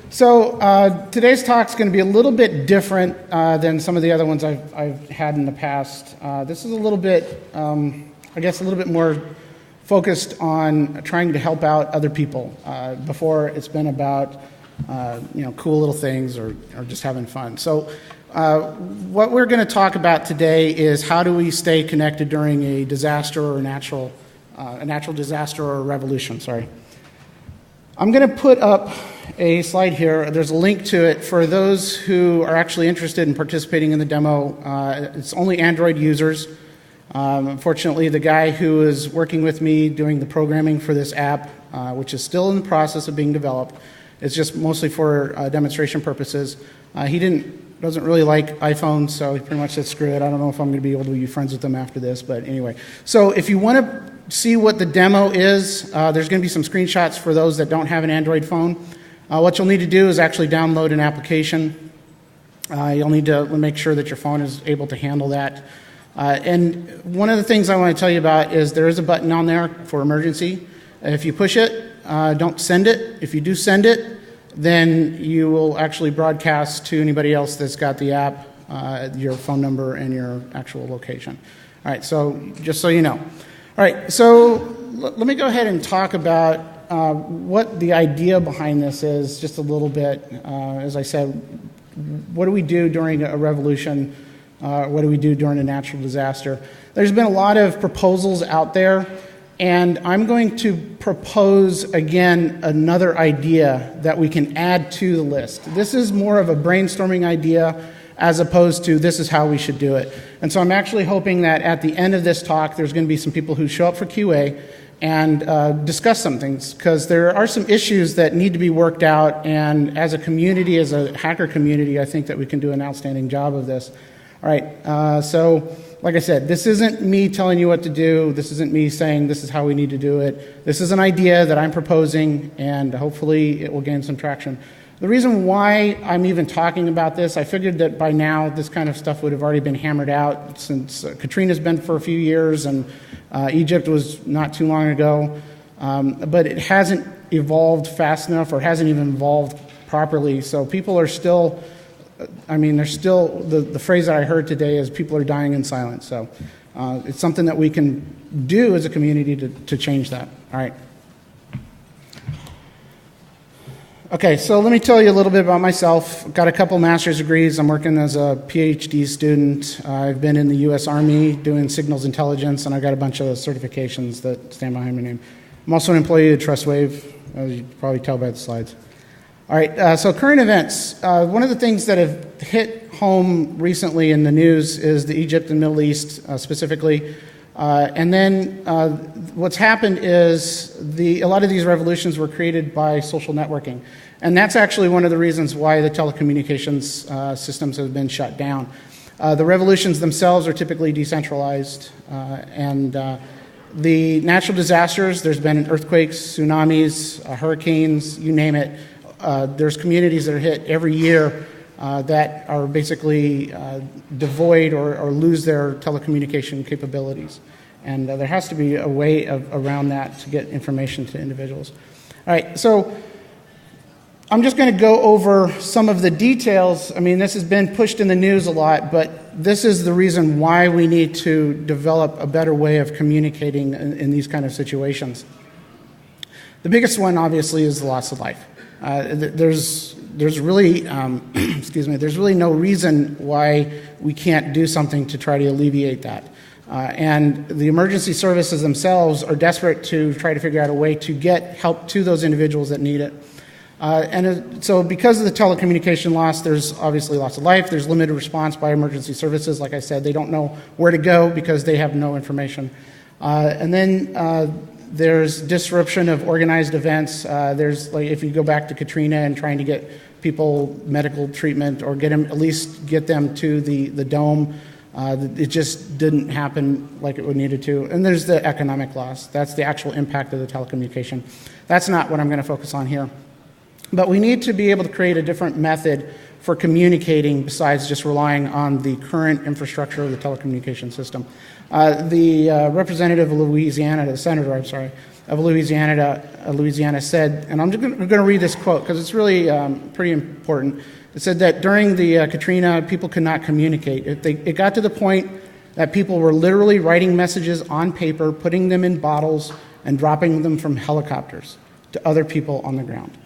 Today's talk is going to be a little bit different than some of the other ones I've had in the past. This is a little bit, I guess, a little bit more focused on trying to help out other people. Before, it's been about cool little things or just having fun. So what we're going to talk about today is how do we stay connected during a disaster or a natural disaster or a revolution. Sorry. I'm going to put up a slide here. There's a link to it for those who are actually interested in participating in the demo. It's only Android users. Unfortunately, the guy who is working with me doing the programming for this app, which is still in the process of being developed, it's just mostly for demonstration purposes. He doesn't really like iPhones, so he pretty much said, screw it. I don't know if I'm going to be able to be friends with them after this, but anyway. So if you want to see what the demo is, there's going to be some screenshots for those that don't have an Android phone. What you'll need to do is actually download an application. You'll need to make sure that your phone is able to handle that. And one of the things I want to tell you about is there is a button on there for emergency. If you push it, don't send it. If you do send it, then you will actually broadcast to anybody else that's got the app, your phone number and your actual location. All right, so just so you know. All right, so let me go ahead and talk about what the idea behind this is just a little bit. As I said, what do we do during a revolution? What do we do during a natural disaster? There's been a lot of proposals out there, and I'm going to propose, again, another idea that we can add to the list. This is more of a brainstorming idea as opposed to this is how we should do it. And so I'm actually hoping that at the end of this talk, there's going to be some people who show up for QA and discuss some things, because there are some issues that need to be worked out, and as a community, as a hacker community, I think that we can do an outstanding job of this. All right, so like I said, this isn't me telling you what to do. This isn't me saying this is how we need to do it. This is an idea that I'm proposing, and hopefully it will gain some traction. The reason why I'm even talking about this, I figured that by now this kind of stuff would have already been hammered out, since Katrina's been for a few years, and Egypt was not too long ago, but it hasn't evolved fast enough, or hasn't even evolved properly. So people are still, there's still, the phrase that I heard today is people are dying in silence. So it's something that we can do as a community to change that. All right. Okay, so let me tell you a little bit about myself. I've got a couple master's degrees. I'm working as a PhD student. I've been in the U.S. Army doing signals intelligence, and I've got a bunch of certifications that stand behind my name. I'm also an employee of Trustwave, as you can probably tell by the slides. All right, so current events. One of the things that have hit home recently in the news is the Egypt and Middle East specifically. And then what's happened is a lot of these revolutions were created by social networking. And that's actually one of the reasons why the telecommunications systems have been shut down. The revolutions themselves are typically decentralized. And the natural disasters, there's been earthquakes, tsunamis, hurricanes, you name it. There's communities that are hit every year that are basically devoid or lose their telecommunication capabilities. And there has to be a way around that to get information to individuals. All right, so I'm just going to go over some of the details. This has been pushed in the news a lot, but this is the reason why we need to develop a better way of communicating in these kind of situations. The biggest one, obviously, is the loss of life. There's really, there's really no reason why we can't do something to try to alleviate that. And the emergency services themselves are desperate to try to figure out a way to get help to those individuals that need it. So because of the telecommunication loss, there's obviously loss of life. There's limited response by emergency services. Like I said, they don't know where to go because they have no information. And then there's disruption of organized events. There's, like, if you go back to Katrina and trying to get people medical treatment or at least get them to the dome, it just didn't happen like it would needed to. And there's the economic loss. That's the actual impact of the telecommunication. That's not what I'm going to focus on here. But we need to be able to create a different method for communicating besides just relying on the current infrastructure of the telecommunication system. The representative of Louisiana, the senator, I'm sorry, of Louisiana said, and I'm going to read this quote because it's really pretty important. It said that during the Katrina, people could not communicate. It got to the point that people were literally writing messages on paper, putting them in bottles, and dropping them from helicopters to other people on the ground.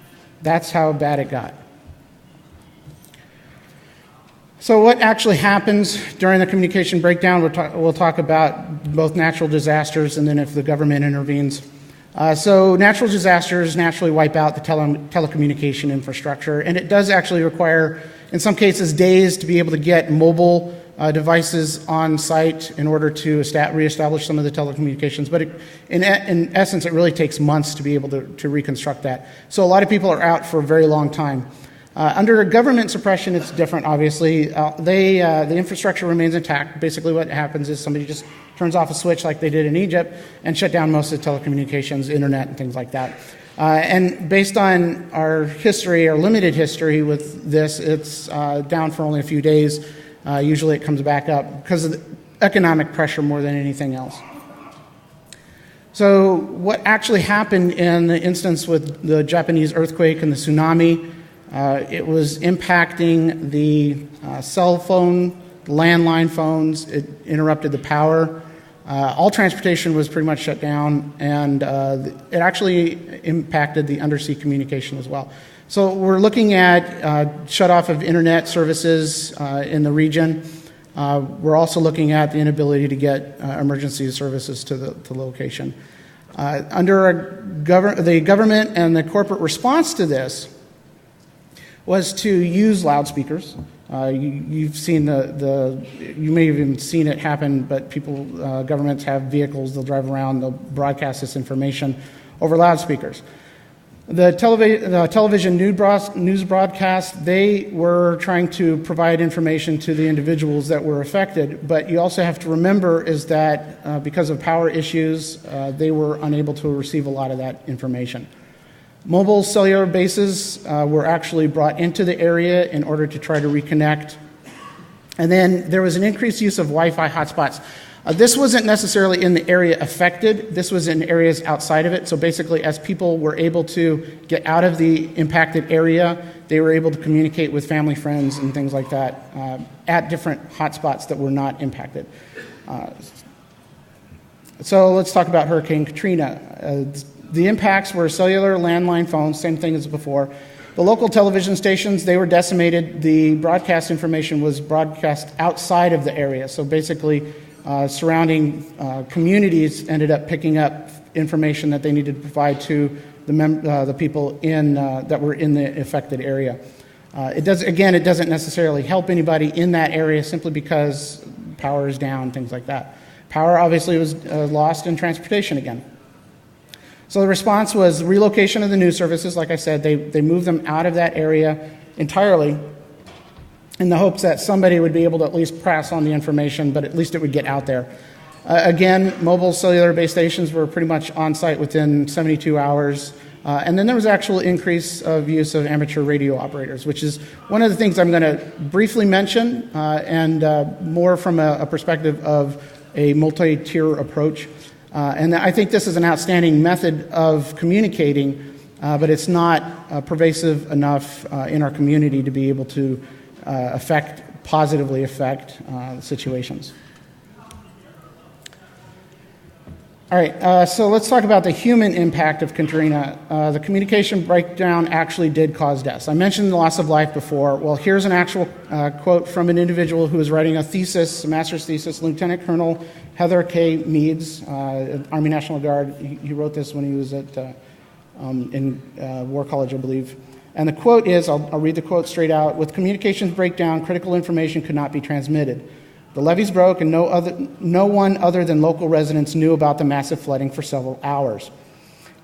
That's how bad it got. So what actually happens during the communication breakdown? We'll talk about both natural disasters and then if the government intervenes. So natural disasters naturally wipe out the telecommunication infrastructure, and it does actually require, in some cases, days to be able to get mobile devices on site in order to reestablish some of the telecommunications. But in essence, it really takes months to be able to reconstruct that. So a lot of people are out for a very long time. Under government suppression, it's different, obviously. The infrastructure remains intact. Basically what happens is somebody just turns off a switch like they did in Egypt and shut down most of the telecommunications, internet, and things like that. And based on our history, our limited history with this, it's down for only a few days. Usually it comes back up because of the economic pressure more than anything else. So what actually happened in the instance with the Japanese earthquake and the tsunami, it was impacting the cell phone, landline phones. It interrupted the power. All transportation was pretty much shut down, and it actually impacted the undersea communication as well. So we're looking at shut-off of internet services in the region. We're also looking at the inability to get emergency services to the location. Under the government and the corporate response to this was to use loudspeakers. You've seen you may have even seen it happen, but governments have vehicles, they'll drive around, they'll broadcast this information over loudspeakers. The television news broadcast, they were trying to provide information to the individuals that were affected, but you also have to remember is that because of power issues, they were unable to receive a lot of that information. Mobile cellular bases were actually brought into the area in order to try to reconnect. And then there was an increased use of Wi-Fi hotspots. This wasn't necessarily in the area affected. This was in areas outside of it. So basically, as people were able to get out of the impacted area, they were able to communicate with family, friends, and things like that at different hotspots that were not impacted. So let's talk about Hurricane Katrina. The impacts were cellular, landline phones, same thing as before. The local television stations, they were decimated. The broadcast information was broadcast outside of the area. So basically, surrounding communities ended up picking up information that they needed to provide to the people that were in the affected area. It doesn't necessarily help anybody in that area simply because power is down, things like that. Power obviously was lost in transportation again. So the response was relocation of the news services. Like I said, they moved them out of that area entirely in the hopes that somebody would be able to at least pass on the information, but at least it would get out there. Again, mobile cellular base stations were pretty much on site within 72 hours. And then there was actual increase of use of amateur radio operators, which is one of the things I'm going to briefly mention, and more from a perspective of a multi-tier approach. And I think this is an outstanding method of communicating, but it's not pervasive enough in our community to be able to positively affect situations. All right, so let's talk about the human impact of Katrina. The communication breakdown actually did cause deaths. I mentioned the loss of life before. Well, here's an actual quote from an individual who was writing a master's thesis, Lieutenant Colonel Heather K. Meads, Army National Guard. He wrote this when he was in War College, I believe. And the quote is, I'll read the quote straight out, "With communications breakdown, critical information could not be transmitted. The levees broke, and no one other than local residents knew about the massive flooding for several hours.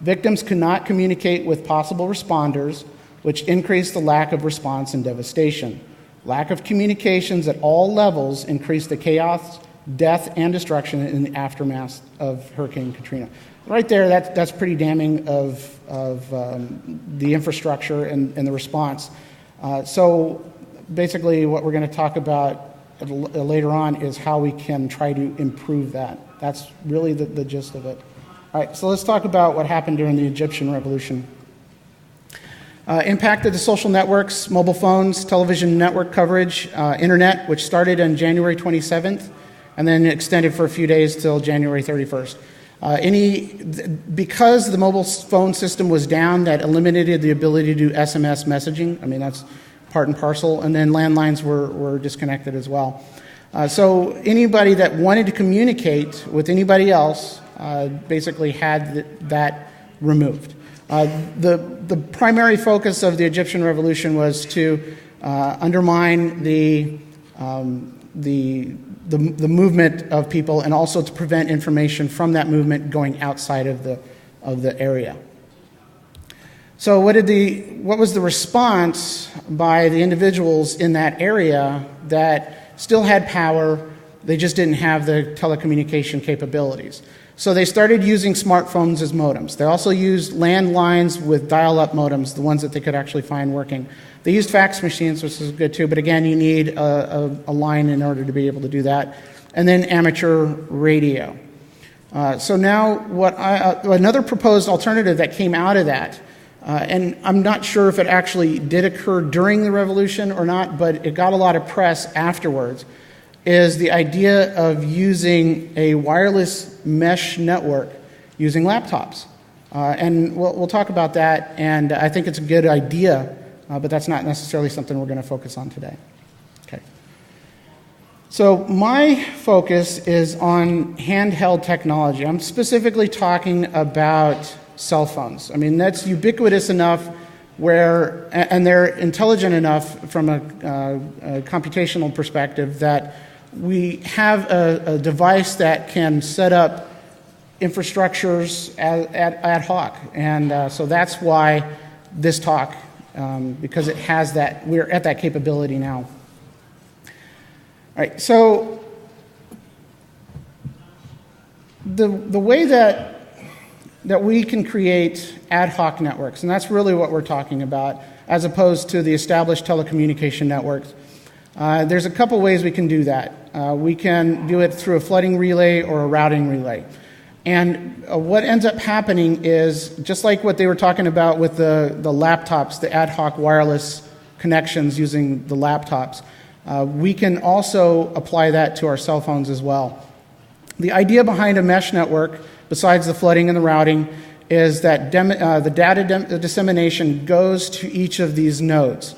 Victims could not communicate with possible responders, which increased the lack of response and devastation. Lack of communications at all levels increased the chaos, death, and destruction in the aftermath of Hurricane Katrina." Right there, that's pretty damning of the infrastructure and the response. So basically what we're going to talk about later on is how we can try to improve that. That's really the gist of it. All right, so let's talk about what happened during the Egyptian Revolution. Impacted the social networks, mobile phones, television network coverage, internet, which started on January 27th and then extended for a few days till January 31st. Because the mobile phone system was down, that eliminated the ability to do SMS messaging. I mean, that's part and parcel. And then landlines were disconnected as well. So anybody that wanted to communicate with anybody else basically had that removed. The primary focus of the Egyptian Revolution was to undermine the movement of people and also to prevent information from that movement going outside of the area. So what was the response by the individuals in that area that still had power? They just didn't have the telecommunication capabilities. So they started using smartphones as modems. They also used landlines with dial-up modems, the ones that they could actually find working. They used fax machines, which is good too, but again, you need a line in order to be able to do that. And then amateur radio. So now another proposed alternative that came out of that, and I'm not sure if it actually did occur during the revolution or not, but it got a lot of press afterwards, is the idea of using a wireless mesh network using laptops. And we'll talk about that, and I think it's a good idea, but that's not necessarily something we're going to focus on today. Okay. So my focus is on handheld technology. I'm specifically talking about cell phones. I mean, that's ubiquitous enough and they're intelligent enough from a computational perspective that we have a device that can set up infrastructures ad hoc. And so that's why this talk, because it has that, we're at that capability now. All right, so the way that we can create ad hoc networks, and that's really what we're talking about, as opposed to the established telecommunication networks. There's a couple ways we can do that. We can do it through a flooding relay or a routing relay. And what ends up happening is, just like what they were talking about with the laptops, the ad hoc wireless connections using the laptops, we can also apply that to our cell phones as well. The idea behind a mesh network, besides the flooding and the routing, is that the data dissemination goes to each of these nodes.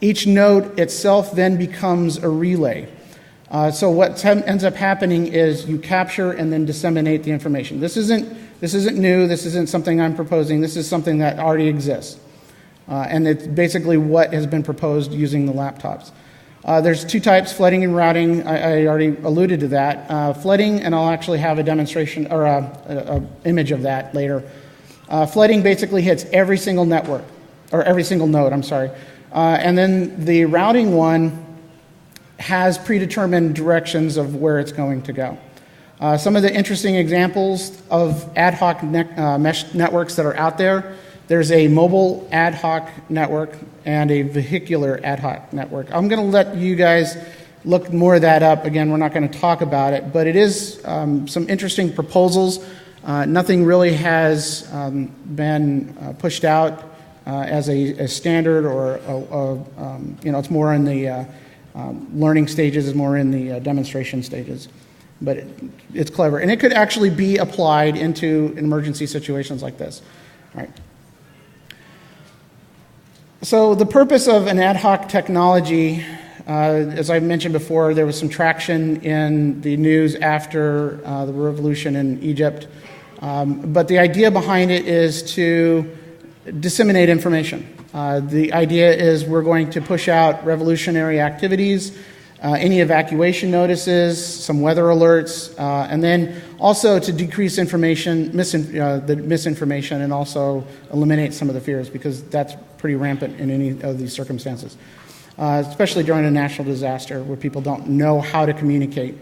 Each node itself then becomes a relay. So what ends up happening is you capture and then disseminate the information. This isn't new. This isn't something I'm proposing. This is something that already exists. And it's basically what has been proposed using the laptops. There's two types, flooding and routing. I already alluded to that. Flooding, and I'll actually have a demonstration or an image of that later. Flooding basically hits every single network, or every single node, I'm sorry. And then the routing one has predetermined directions of where it's going to go. Some of the interesting examples of ad hoc mesh networks that are out there, there's a mobile ad hoc network and a vehicular ad hoc network. I'm going to let you guys look more of that up. Again, we're not going to talk about it, but it is some interesting proposals. Nothing really has been pushed out as a standard, or it's more in the learning stages, is more in the demonstration stages. But it's clever, and it could actually be applied into emergency situations like this. All right. So the purpose of an ad hoc technology, as I mentioned before, there was some traction in the news after the revolution in Egypt. But the idea behind it is to disseminate information. The idea is we're going to push out revolutionary activities, any evacuation notices, some weather alerts, and then also to decrease the misinformation, and also eliminate some of the fears, because that's pretty rampant in any of these circumstances, especially during a national disaster where people don't know how to communicate.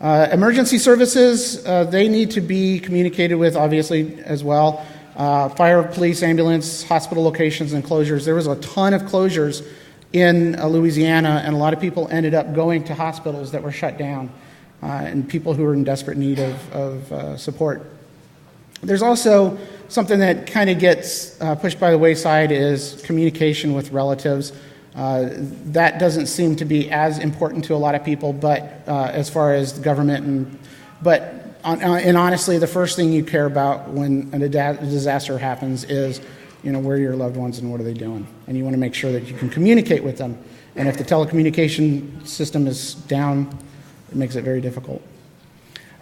Emergency services, they need to be communicated with, obviously, as well. Fire, police, ambulance, hospital locations, and closures. There was a ton of closures in Louisiana, and a lot of people ended up going to hospitals that were shut down, and people who were in desperate need of support. There's also something that kind of gets pushed by the wayside is communication with relatives. That doesn't seem to be as important to a lot of people, but as far as the government, and honestly, the first thing you care about when a disaster happens is, where are your loved ones and what are they doing? And you want to make sure that you can communicate with them. And if the telecommunication system is down, it makes it very difficult.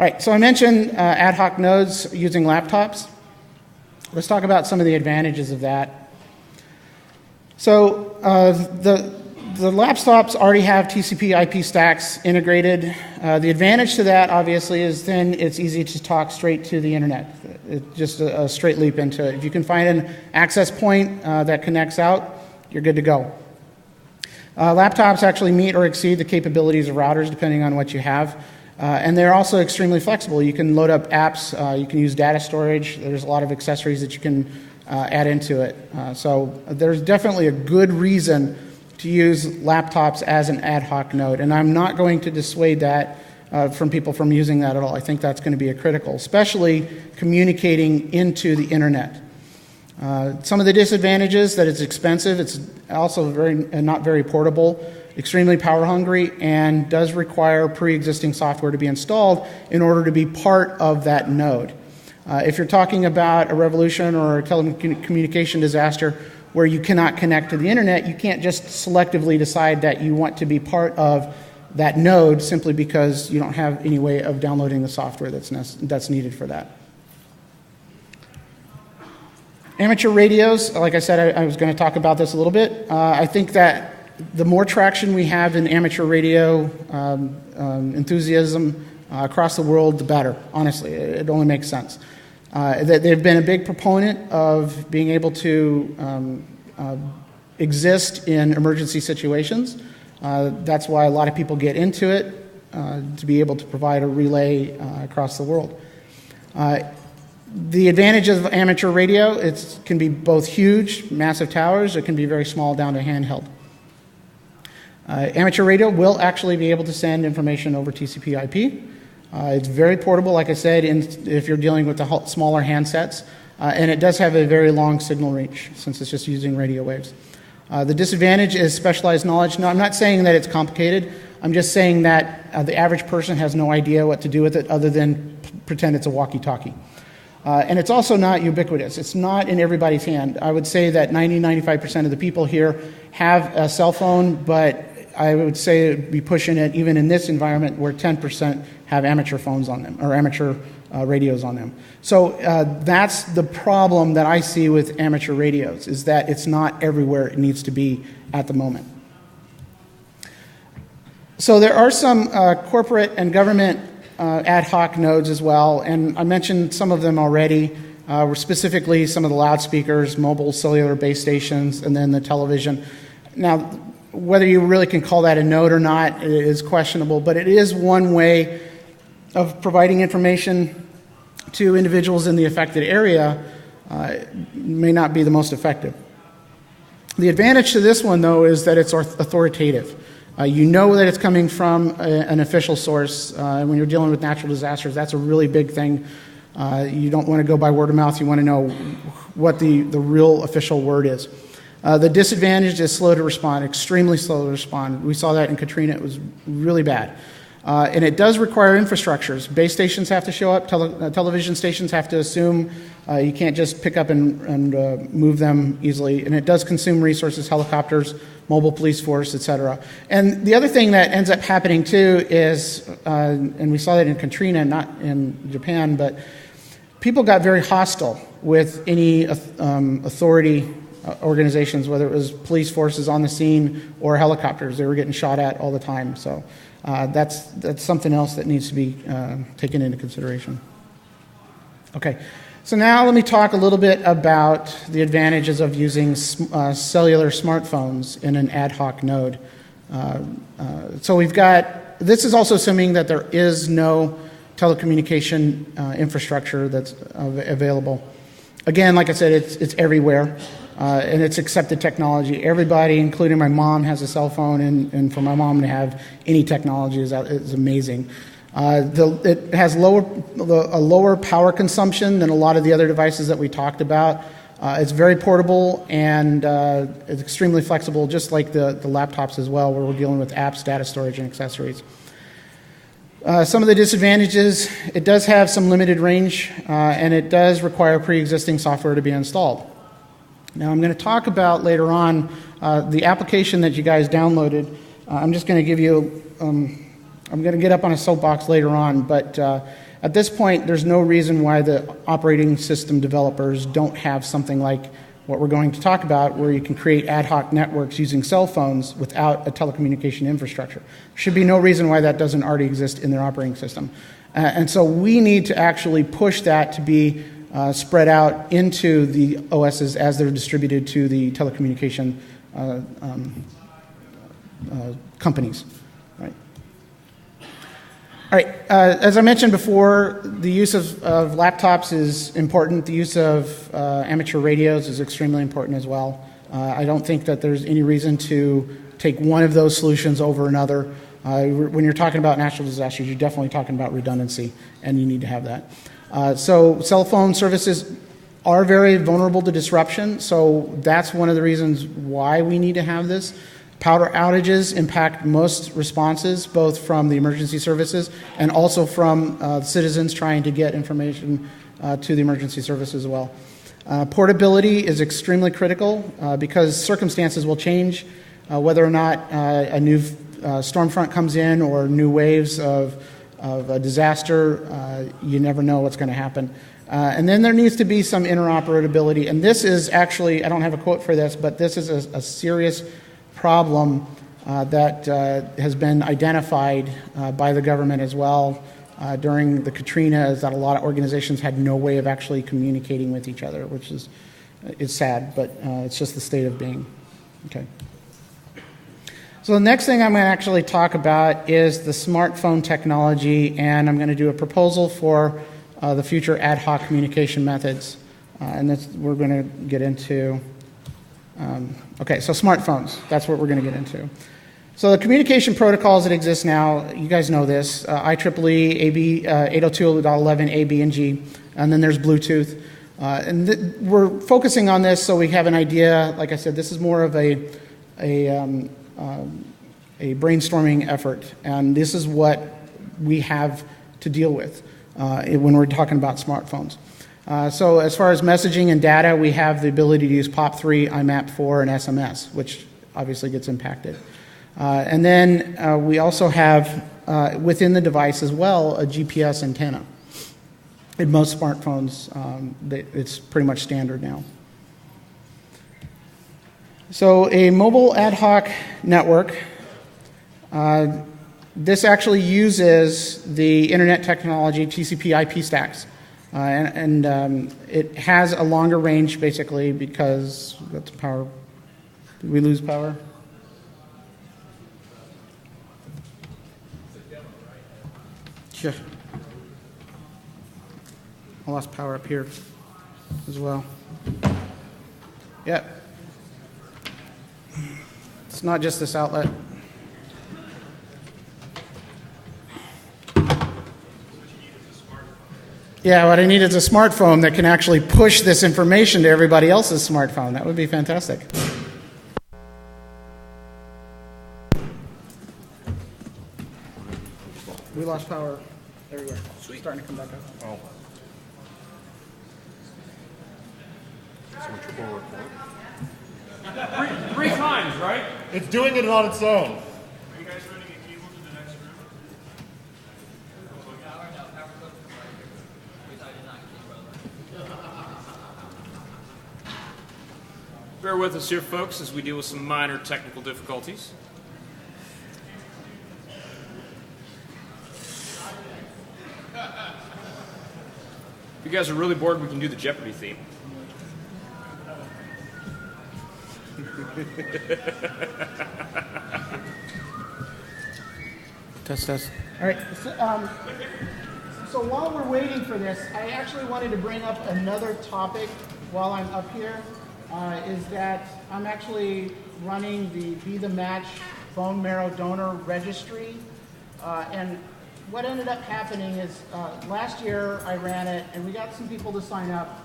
All right, so I mentioned ad hoc nodes using laptops. Let's talk about some of the advantages of that. So the laptops already have TCP/IP stacks integrated. The advantage to that, obviously, is then it's easy to talk straight to the internet. It's just a straight leap into it. If you can find an access point that connects out, you're good to go. Laptops actually meet or exceed the capabilities of routers depending on what you have. And they're also extremely flexible. You can load up apps, you can use data storage. There's a lot of accessories that you can add into it. So there's definitely a good reason to use laptops as an ad hoc node. And I'm not going to dissuade that from people from using that at all. I think that's going to be critical, especially communicating into the internet. Some of the disadvantages, that it's expensive, it's also not very portable, extremely power hungry, and does require pre-existing software to be installed in order to be part of that node. If you're talking about a revolution or a telecommunication disaster where you cannot connect to the internet, you can't just selectively decide that you want to be part of that node simply because you don't have any way of downloading the software that's needed for that. Amateur radios, like I said, I was going to talk about this a little bit. I think that the more traction we have in amateur radio enthusiasm across the world, the better. Honestly, it only makes sense. They've been a big proponent of being able to exist in emergency situations. That's why a lot of people get into it, to be able to provide a relay across the world. The advantage of amateur radio, it can be both huge, massive towers, it can be very small down to handheld. Amateur radio will actually be able to send information over TCP/IP. It's very portable, like I said, if you're dealing with the smaller handsets, and it does have a very long signal reach since it's just using radio waves. The disadvantage is specialized knowledge. No, I'm not saying that it's complicated. I'm just saying that the average person has no idea what to do with it other than pretend it's a walkie-talkie. And it's also not ubiquitous. It's not in everybody's hand. I would say that 90-95% of the people here have a cell phone, but I would say it would be pushing it even in this environment where 10% have amateur phones on them, or amateur radios on them. So that's the problem that I see with amateur radios, is that it's not everywhere it needs to be at the moment. So there are some corporate and government ad hoc nodes as well, and I mentioned some of them already, specifically some of the loudspeakers, mobile cellular base stations, and then the television. Now, whether you really can call that a node or not is questionable, but it is one way of providing information to individuals in the affected area. May not be the most effective. The advantage to this one, though, is that it's authoritative. You know that it's coming from an official source. When you're dealing with natural disasters, that's a really big thing. You don't want to go by word of mouth. You want to know what the real official word is. The disadvantage is slow to respond, extremely slow to respond. We saw that in Katrina. It was really bad. And it does require infrastructures. Base stations have to show up. Television stations have to assume. You can't just pick up and move them easily. And it does consume resources, helicopters, mobile police force, et cetera. And the other thing that ends up happening, too, is, and we saw that in Katrina, not in Japan, but people got very hostile with any authority organizations, whether it was police forces on the scene or helicopters. They were getting shot at all the time. So that's something else that needs to be taken into consideration. Okay, so now let me talk a little bit about the advantages of using cellular smartphones in an ad hoc node. So we've got, this is also assuming that there is no telecommunication infrastructure that's available. Again, like I said, it's everywhere. and it's accepted technology. Everybody, including my mom, has a cell phone, and for my mom to have any technology is amazing. It has a lower power consumption than a lot of the other devices that we talked about. It's very portable, and it's extremely flexible, just like the laptops as well, where we're dealing with apps, data storage, and accessories. Some of the disadvantages: it does have some limited range, and it does require pre-existing software to be installed. Now, I'm going to talk about later on the application that you guys downloaded. I'm just going to give you, I'm going to get up on a soapbox later on, but at this point, there's no reason why the operating system developers don't have something like what we're going to talk about, where you can create ad hoc networks using cell phones without a telecommunication infrastructure. There should be no reason why that doesn't already exist in their operating system. And so we need to actually push that to be spread out into the OSs as they're distributed to the telecommunication companies. Right. All right. As I mentioned before, the use of laptops is important. The use of amateur radios is extremely important as well. I don't think that there's any reason to take one of those solutions over another. When you're talking about natural disasters, you're definitely talking about redundancy, and you need to have that. So cell phone services are very vulnerable to disruption, so that's one of the reasons why we need to have this. Power outages impact most responses, both from the emergency services and also from citizens trying to get information to the emergency services as well. Portability is extremely critical because circumstances will change, whether or not a new storm front comes in or new waves of a disaster. You never know what's going to happen. And then there needs to be some interoperability. And this is actually, I don't have a quote for this, but this is a serious problem that has been identified by the government as well during the Katrina, is that a lot of organizations had no way of actually communicating with each other, which is it's sad, but it's just the state of being. Okay. So the next thing I'm going to actually talk about is the smartphone technology, and I'm going to do a proposal for the future ad hoc communication methods, and we're going to get into. Okay, so smartphones, that's what we're going to get into. So the communication protocols that exist now, you guys know this, IEEE, AB 802.11, A, B, and G, and then there's Bluetooth. We're focusing on this so we have an idea. Like I said, this is more of a brainstorming effort, and this is what we have to deal with when we're talking about smartphones. So as far as messaging and data, we have the ability to use POP3, IMAP4, and SMS, which obviously gets impacted. And then we also have, within the device as well, a GPS antenna. In most smartphones, it's pretty much standard now. So a mobile ad hoc network, this actually uses the internet technology, TCP/IP stacks. And it has a longer range, basically, because that's power. Did we lose power? Yeah. I lost power up here as well. Yep. It's not just this outlet. Yeah, what I need is a smartphone that can actually push this information to everybody else's smartphone. That would be fantastic. We lost power everywhere. Sweet. Starting to come back up. Oh. So much forward. Three times, right? It's doing it on its own. Are you guys running a cable to the next room? Bear with us here, folks, as we deal with some minor technical difficulties. If you guys are really bored, we can do the Jeopardy theme. Test. All right. So while we're waiting for this, I actually wanted to bring up another topic while I'm up here. is that I'm actually running the Be the Match bone marrow donor registry. And what ended up happening is last year I ran it and we got some people to sign up.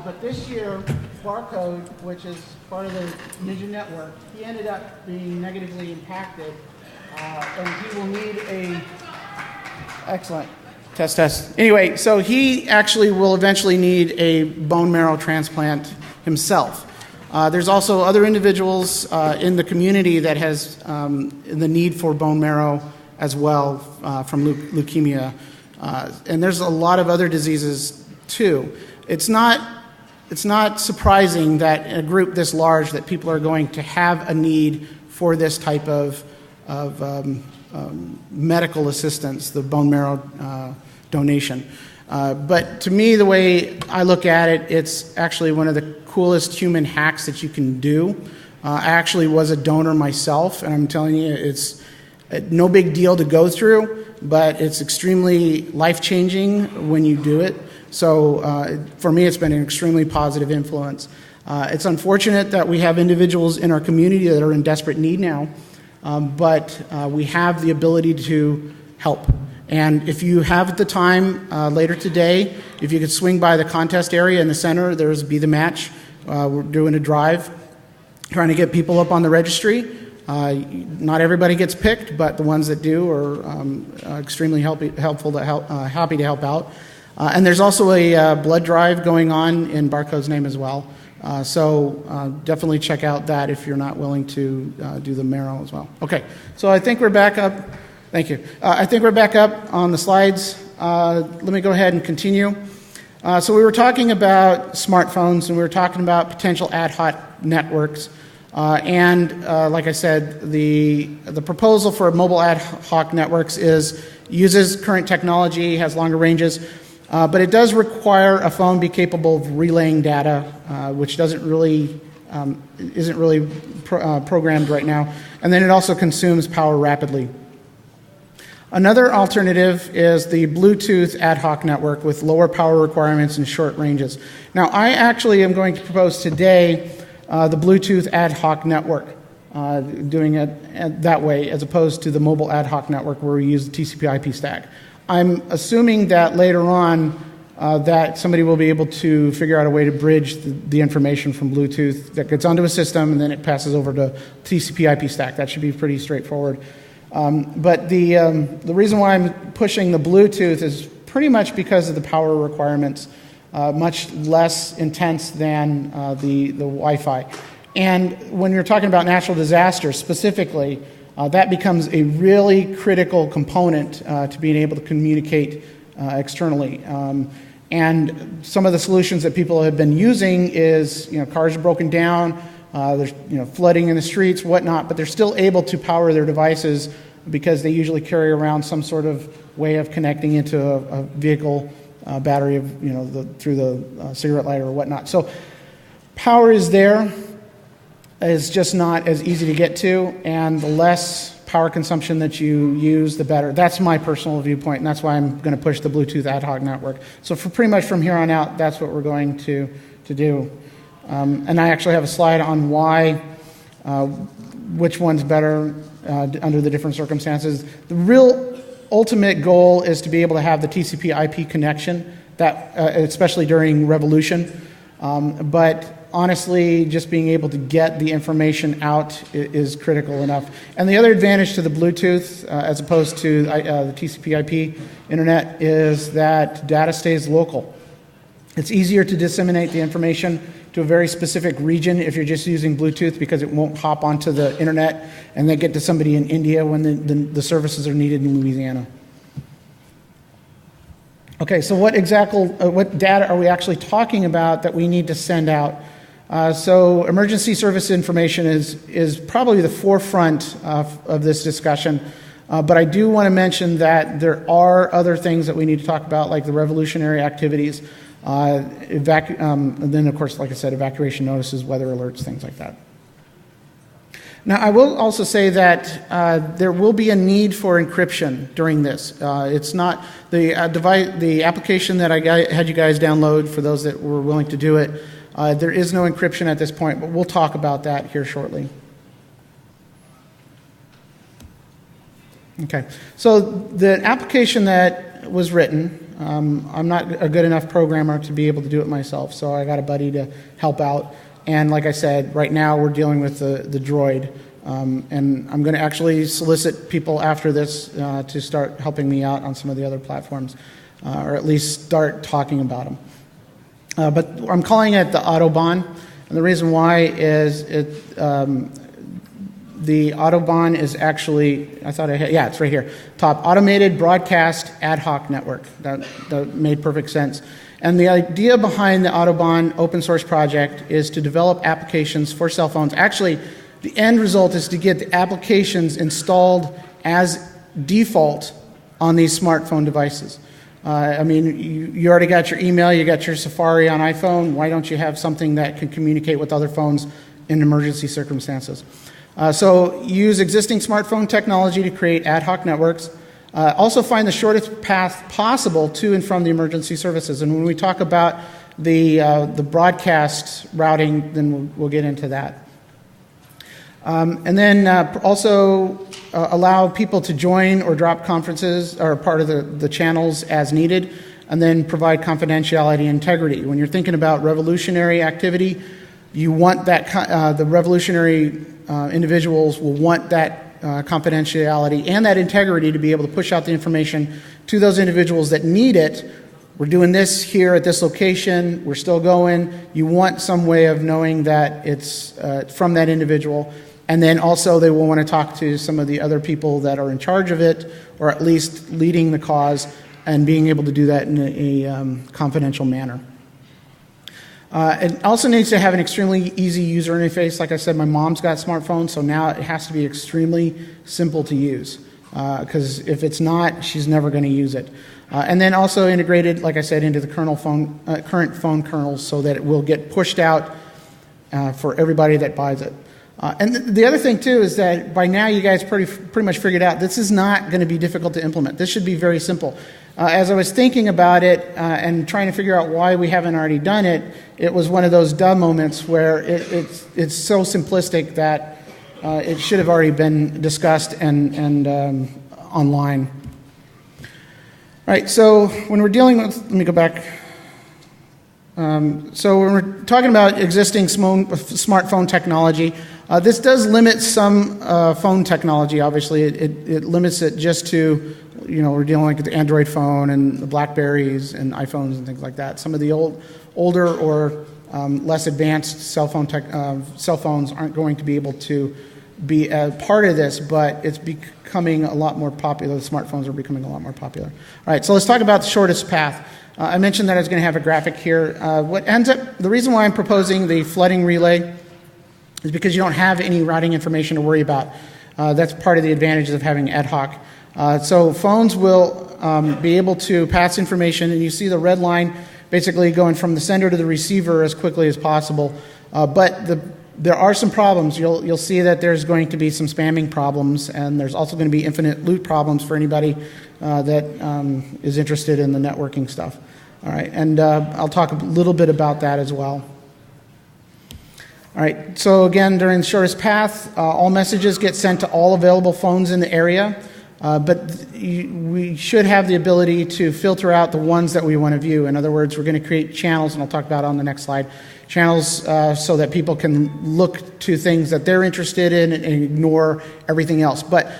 But this year, Barcode, which is part of the Ninja Network, he ended up being negatively impacted. And he will need a... Excellent. Test. Anyway, so he actually will eventually need a bone marrow transplant himself. There's also other individuals in the community that has the need for bone marrow as well from leukemia. And there's a lot of other diseases too. It's not surprising that in a group this large that people are going to have a need for this type of medical assistance, the bone marrow donation. But to me, the way I look at it, it's actually one of the coolest human hacks that you can do. I actually was a donor myself, and I'm telling you, it's no big deal to go through, but it's extremely life-changing when you do it. So for me, it's been an extremely positive influence. It's unfortunate that we have individuals in our community that are in desperate need now, but we have the ability to help. And if you have the time later today, if you could swing by the contest area in the center, there's Be the Match. We're doing a drive, trying to get people up on the registry. Not everybody gets picked, but the ones that do are extremely happy to help out. And there's also a blood drive going on in Barcode's name as well. So definitely check out that if you're not willing to do the marrow as well. Okay, so I think we're back up. Thank you. I think we're back up on the slides. Let me go ahead and continue. So we were talking about smartphones, and we were talking about potential ad hoc networks. And like I said, the proposal for mobile ad hoc networks uses current technology, has longer ranges, but it does require a phone be capable of relaying data, which isn't really programmed right now. And then it also consumes power rapidly. Another alternative is the Bluetooth ad hoc network with lower power requirements and short ranges. Now, I actually am going to propose today the Bluetooth ad hoc network, doing it that way as opposed to the mobile ad hoc network where we use the TCP/IP stack. I'm assuming that later on that somebody will be able to figure out a way to bridge the information from Bluetooth that gets onto a system and then it passes over to TCP/IP stack. That should be pretty straightforward. But the reason why I'm pushing the Bluetooth is pretty much because of the power requirements, much less intense than the Wi-Fi. And when you're talking about natural disasters specifically, that becomes a really critical component to being able to communicate externally. And some of the solutions that people have been using is, cars are broken down, there's flooding in the streets, whatnot, but they're still able to power their devices because they usually carry around some sort of way of connecting into a vehicle battery of through the cigarette lighter or whatnot. So power is there. It's just not as easy to get to, and the less power consumption that you use, the better. That's my personal viewpoint, and that's why I'm going to push the Bluetooth ad hoc network. So for pretty much from here on out, that's what we're going to do. And I actually have a slide on why, which one's better under the different circumstances. The real ultimate goal is to be able to have the TCP/IP connection, that especially during revolution. But honestly, just being able to get the information out is critical enough. And the other advantage to the Bluetooth, as opposed to the TCP/IP internet, is that data stays local. It's easier to disseminate the information to a very specific region if you're just using Bluetooth because it won't hop onto the internet and then get to somebody in India when the services are needed in Louisiana. Okay, so what data are we actually talking about that we need to send out? So emergency service information is probably the forefront of this discussion, but I do want to mention that there are other things that we need to talk about, like the revolutionary activities, and then of course, like I said, evacuation notices, weather alerts, things like that. Now, I will also say that there will be a need for encryption during this. It's not the application that I had you guys download, for those that were willing to do it, There is no encryption at this point, but we'll talk about that here shortly. Okay, so the application that was written, I'm not a good enough programmer to be able to do it myself, so I got a buddy to help out. And like I said, right now we're dealing with the droid. And I'm going to actually solicit people after this to start helping me out on some of the other platforms, or at least start talking about them. But I'm calling it the Autobahn, and the reason why is the Autobahn is actually, it's right here, top, Automated Broadcast Ad Hoc Network. That made perfect sense. And the idea behind the Autobahn open source project is to develop applications for cell phones. Actually, the end result is to get the applications installed as default on these smartphone devices. I mean, you already got your email, you got your Safari on iPhone. Why don't you have something that can communicate with other phones in emergency circumstances? So use existing smartphone technology to create ad hoc networks. Also find the shortest path possible to and from the emergency services. And when we talk about the broadcast routing, then we'll get into that. And then also allow people to join or drop conferences or part of the channels as needed, and then provide confidentiality and integrity. When you're thinking about revolutionary activity, you want that the revolutionary individuals will want that confidentiality and that integrity to be able to push out the information to those individuals that need it. We're doing this here at this location. We're still going. You want some way of knowing that it's from that individual. And then also they will want to talk to some of the other people that are in charge of it, or at least leading the cause, and being able to do that in a confidential manner. It also needs to have an extremely easy user interface. Like I said, my mom's got smartphones, so now it has to be extremely simple to use. Because if it's not, she's never going to use it. And then also integrated, like I said, into the current phone kernels, so that it will get pushed out for everybody that buys it. And the other thing, too, is that by now you guys pretty much figured out this is not going to be difficult to implement. This should be very simple. As I was thinking about it and trying to figure out why we haven't already done it, it was one of those dumb moments where it's so simplistic that it should have already been discussed and online. All right, so when we're dealing with, let me go back. So when we're talking about existing smartphone technology, this does limit some phone technology, obviously. It limits it just to, we're dealing with the Android phone and the BlackBerries and iPhones and things like that. Some of the older or less advanced cell phones aren't going to be able to be a part of this, but it's becoming a lot more popular. The smartphones are becoming a lot more popular. All right, so let's talk about the shortest path. I mentioned that I was going to have a graphic here. The reason why I'm proposing the flooding relay is because you don't have any routing information to worry about. That's part of the advantages of having ad hoc. So phones will be able to pass information, and you see the red line basically going from the sender to the receiver as quickly as possible. But there are some problems. You'll see that there's going to be some spamming problems, and there's also going to be infinite loop problems for anybody that is interested in the networking stuff. All right, and I'll talk a little bit about that as well. All right, so again, during the shortest path, all messages get sent to all available phones in the area, but we should have the ability to filter out the ones that we want to view. In other words, we're going to create channels, and I'll talk about it on the next slide, channels so that people can look to things that they're interested in and ignore everything else. But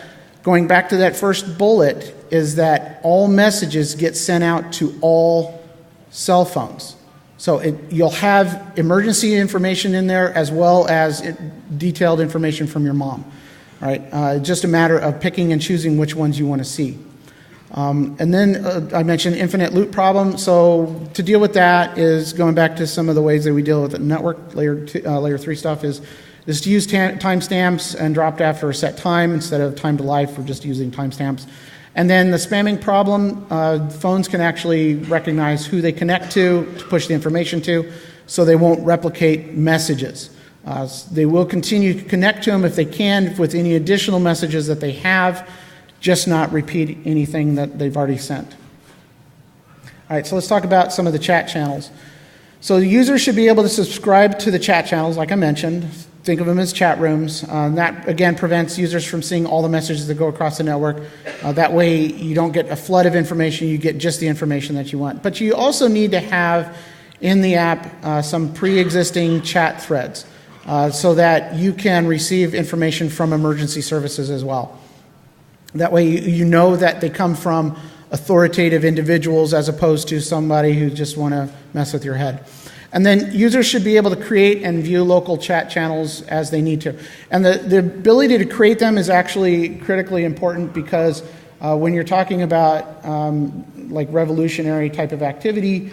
going back to that first bullet is that all messages get sent out to all cell phones. So you'll have emergency information in there as well as detailed information from your mom. All right, just a matter of picking and choosing which ones you want to see. And then I mentioned infinite loop problem. So to deal with that is going back to some of the ways that we deal with the network layer 3 stuff is to use timestamps and dropped after a set time instead of time to life. We're just using timestamps. And then the spamming problem, phones can actually recognize who they connect to push the information to, so they won't replicate messages. They will continue to connect to them if they can with any additional messages that they have, just not repeat anything that they've already sent. All right, so let's talk about some of the chat channels. So the user should be able to subscribe to the chat channels, like I mentioned. Think of them as chat rooms. That, again, prevents users from seeing all the messages that go across the network. That way, you don't get a flood of information. You get just the information that you want. But you also need to have in the app some pre-existing chat threads so that you can receive information from emergency services as well. That way, you know that they come from authoritative individuals as opposed to somebody who just want to mess with your head. And then users should be able to create and view local chat channels as they need to. And the ability to create them is actually critically important because when you're talking about like revolutionary type of activity,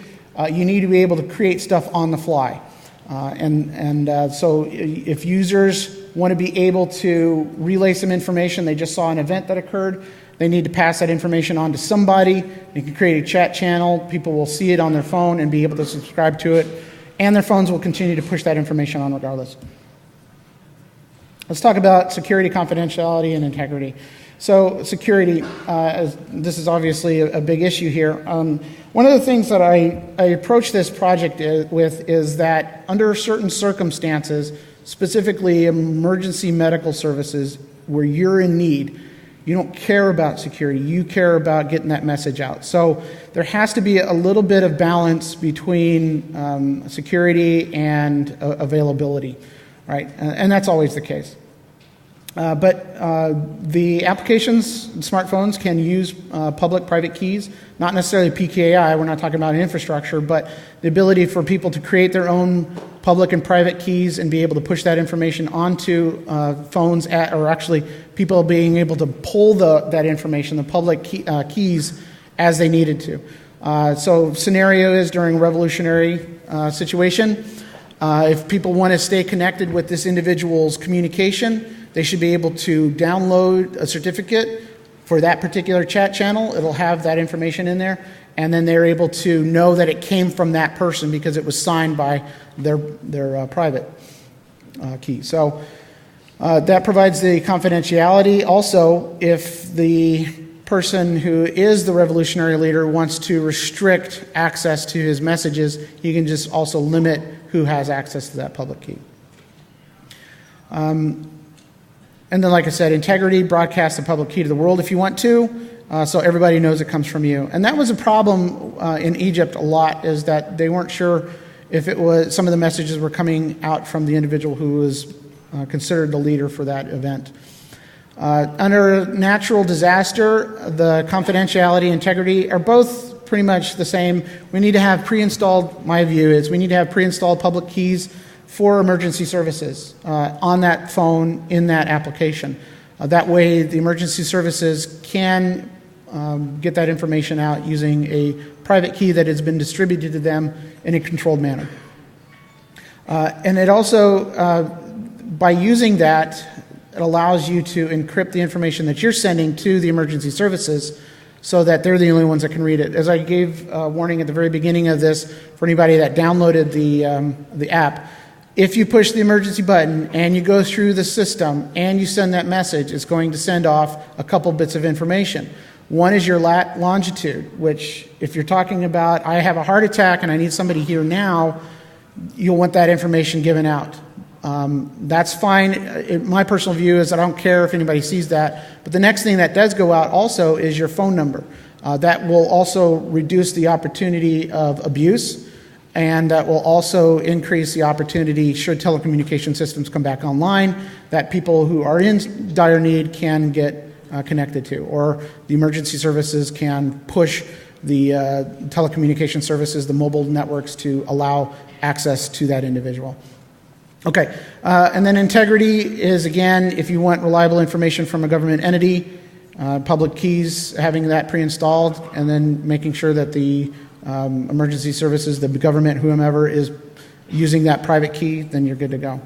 you need to be able to create stuff on the fly. So if users want to be able to relay some information, they just saw an event that occurred, they need to pass that information on to somebody. They can create a chat channel. People will see it on their phone and be able to subscribe to it. And their phones will continue to push that information on regardless. Let's talk about security, confidentiality, and integrity. So security, this is obviously a big issue here. One of the things that I approach this project with is that under certain circumstances, specifically emergency medical services where you're in need, you don't care about security. You care about getting that message out. So there has to be a little bit of balance between security and availability, right? And that's always the case. But the applications, smartphones, can use public-private keys, not necessarily PKI. We're not talking about an infrastructure, but the ability for people to create their own public and private keys and be able to push that information onto phones, or actually people being able to pull that information, the public keys, as they needed to. So scenario is during a revolutionary situation. If people want to stay connected with this individual's communication, they should be able to download a certificate for that particular chat channel. It'll have that information in there, and then they're able to know that it came from that person because it was signed by their private key. So that provides the confidentiality. Also, if the person who is the revolutionary leader wants to restrict access to his messages, he can just also limit who has access to that public key. And then, like I said, integrity, broadcast the public key to the world if you want to, so everybody knows it comes from you. And that was a problem in Egypt a lot, is that they weren't sure if it was, some of the messages were coming out from the individual who was considered the leader for that event. Under natural disaster, the confidentiality, integrity are both pretty much the same. We need to have pre-installed, my view is, we need to have pre-installed public keys for emergency services on that phone in that application. That way the emergency services can get that information out using a private key that has been distributed to them in a controlled manner. And it also, by using that, it allows you to encrypt the information that you're sending to the emergency services so that they're the only ones that can read it. As I gave a warning at the very beginning of this for anybody that downloaded the app, if you push the emergency button and you go through the system and you send that message, it's going to send off a couple bits of information. One is your longitude, which if you're talking about, I have a heart attack and I need somebody here now, you'll want that information given out. That's fine. My personal view is I don't care if anybody sees that. But the next thing that does go out also is your phone number. That will also reduce the opportunity of abuse. And that will also increase the opportunity, should telecommunication systems come back online, that people who are in dire need can get connected to, or the emergency services can push the telecommunication services, the mobile networks, to allow access to that individual. Okay, and then integrity is, again, if you want reliable information from a government entity, public keys, having that pre-installed, and then making sure that the emergency services, the government, whomever is using that private key, then you're good to go.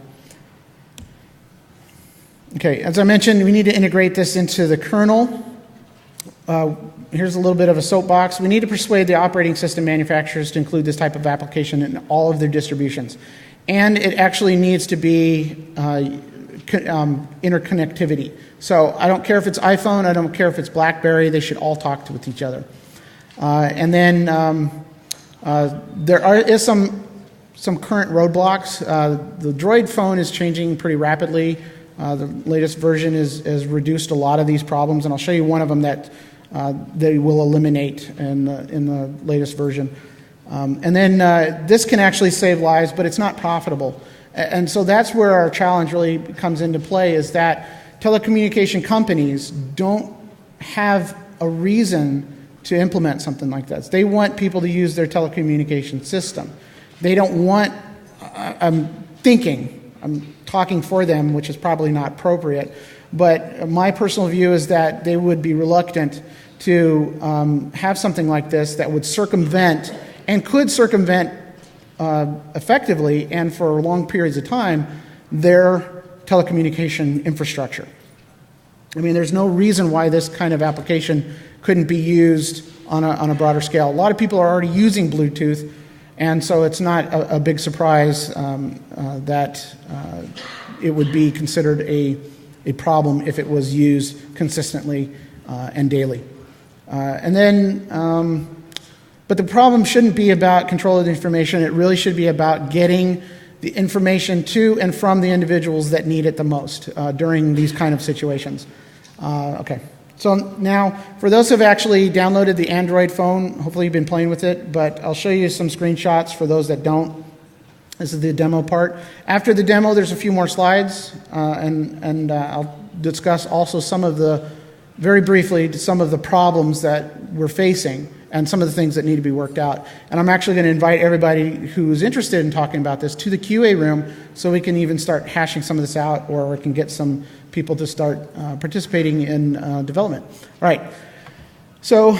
Okay, as I mentioned, we need to integrate this into the kernel. Here's a little bit of a soapbox. We need to persuade the operating system manufacturers to include this type of application in all of their distributions. And it actually needs to be interconnectivity. So I don't care if it's iPhone, I don't care if it's BlackBerry, they should all talk with each other. And then there is some some current roadblocks. The Droid phone is changing pretty rapidly. The latest version has reduced a lot of these problems, and I'll show you one of them that they will eliminate in the latest version. And then this can actually save lives, but it's not profitable. And so that's where our challenge really comes into play, is that telecommunication companies don't have a reason to implement something like this. They want people to use their telecommunication system. They don't want, I'm talking for them, which is probably not appropriate, but my personal view is that they would be reluctant to have something like this that would circumvent and could circumvent effectively and for long periods of time their telecommunication infrastructure. I mean, there's no reason why this kind of application couldn't be used on a broader scale. A lot of people are already using Bluetooth, and so it's not a big surprise that it would be considered a problem if it was used consistently and daily. But the problem shouldn't be about control of the information. It really should be about getting the information to and from the individuals that need it the most during these kind of situations. Okay. So now, for those who have actually downloaded the Android phone, hopefully you've been playing with it, but I'll show you some screenshots for those that don't. This is the demo part. After the demo, there's a few more slides, and I'll discuss also very briefly, some of the problems that we're facing and some of the things that need to be worked out. And I'm actually going to invite everybody who's interested in talking about this to the QA room so we can even start hashing some of this out, or we can get some people to start participating in development. All right. So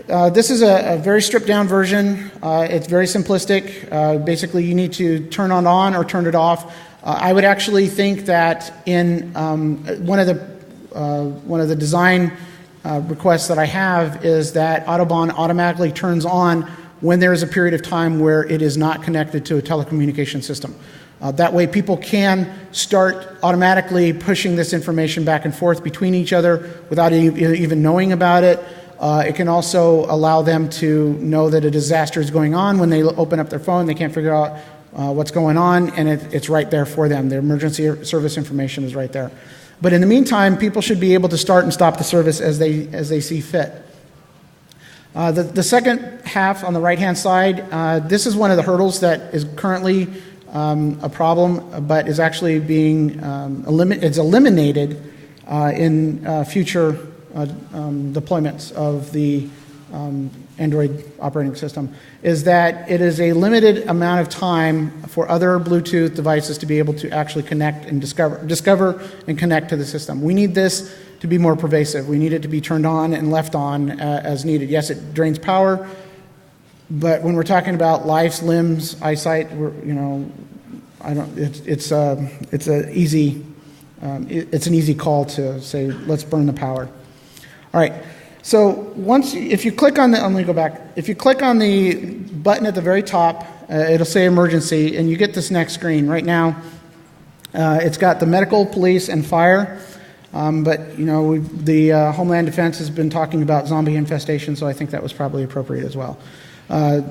this is a very stripped down version. It's very simplistic. Basically, you need to turn it on or turn it off. I would actually think that in one of the design requests that I have is that Autobahn automatically turns on when there is a period of time where it is not connected to a telecommunication system. That way people can start automatically pushing this information back and forth between each other without even knowing about it. It can also allow them to know that a disaster is going on. When they open up their phone, they can't figure out what's going on, and it's right there for them. The emergency service information is right there. But in the meantime, people should be able to start and stop the service as they see fit. The second half on the right-hand side, this is one of the hurdles that is currently a problem, but is actually being eliminated in future deployments of the Android operating system, is that it is a limited amount of time for other Bluetooth devices to be able to actually connect and discover and connect to the system. We need this to be more pervasive. We need it to be turned on and left on as needed. Yes, it drains power, but when we're talking about lives, limbs, eyesight, it's an easy call to say, let's burn the power. All right. So if you click on let me go back. If you click on the button at the very top, it'll say emergency, and you get this next screen. Right now, it's got the medical, police, and fire. But the Homeland Defense has been talking about zombie infestation, so I think that was probably appropriate as well.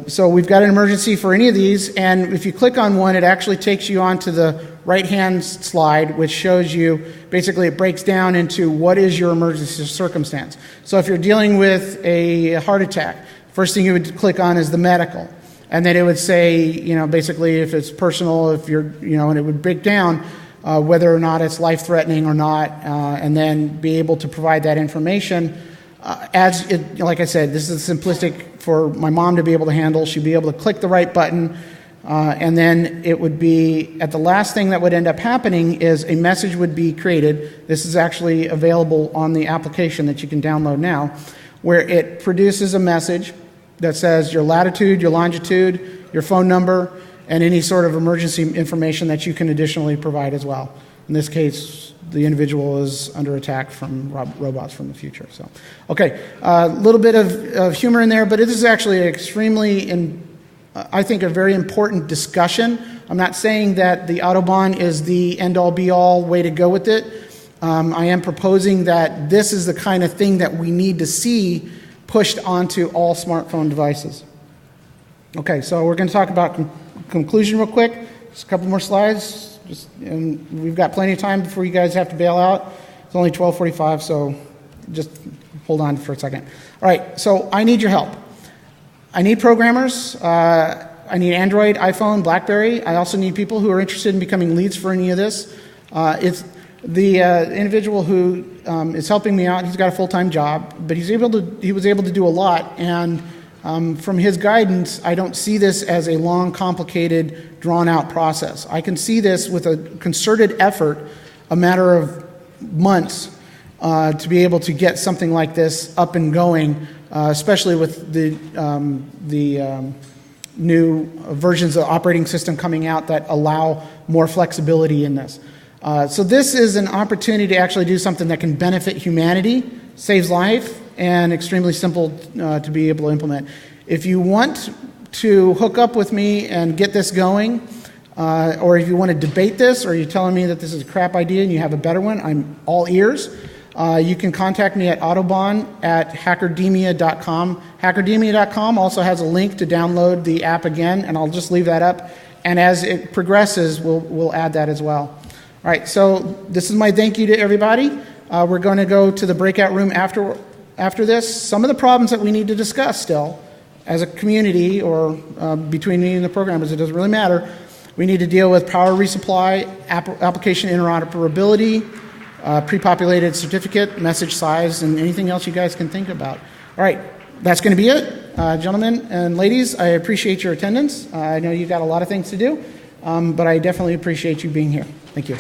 So we've got an emergency for any of these, and if you click on one, it actually takes you onto the right-hand slide, which shows you, basically it breaks down into what is your emergency circumstance. So if you're dealing with a heart attack, first thing you would click on is the medical. And then it would say, basically if it's personal, if you're, and it would break down whether or not it's life-threatening or not, and then be able to provide that information. Like I said, this is simplistic for my mom to be able to handle. She'd be able to click the right button, and then it would be, at the last thing that would end up happening is a message would be created. This is actually available on the application that you can download now, where it produces a message that says your latitude, your longitude, your phone number, and any sort of emergency information that you can additionally provide as well. In this case, the individual is under attack from robots from the future. So, okay, a little bit of humor in there, but it is actually extremely, I think, a very important discussion. I'm not saying that the Autobahn is the end-all, be-all way to go with it. I am proposing that this is the kind of thing that we need to see pushed onto all smartphone devices. Okay, so we're going to talk about conclusion real quick. Just a couple more slides. And we've got plenty of time before you guys have to bail out. It's only 12:45, so just hold on for a second. All right, so I need your help. I need programmers. I need Android, iPhone, BlackBerry. I also need people who are interested in becoming leads for any of this. It's the individual who is helping me out. He's got a full-time job, but he was able to do a lot. And from his guidance, I don't see this as a long, complicated, drawn-out process. I can see this with a concerted effort, a matter of months, to be able to get something like this up and going, especially with the new versions of the operating system coming out that allow more flexibility in this. So this is an opportunity to actually do something that can benefit humanity, saves life, and extremely simple to be able to implement. If you want to hook up with me and get this going, or if you want to debate this, or you're telling me that this is a crap idea and you have a better one, I'm all ears. You can contact me at autobahn@hackerdemia.com. Hackerdemia.com also has a link to download the app again, and I'll just leave that up. And as it progresses, we'll add that as well. All right, so this is my thank you to everybody. We're going to go to the breakout room after this. Some of the problems that we need to discuss still, as a community or between me and the programmers, it doesn't really matter. We need to deal with power resupply, application interoperability, pre-populated certificate, message size, and anything else you guys can think about. All right, that's going to be it. Gentlemen and ladies, I appreciate your attendance. I know you've got a lot of things to do, but I definitely appreciate you being here. Thank you.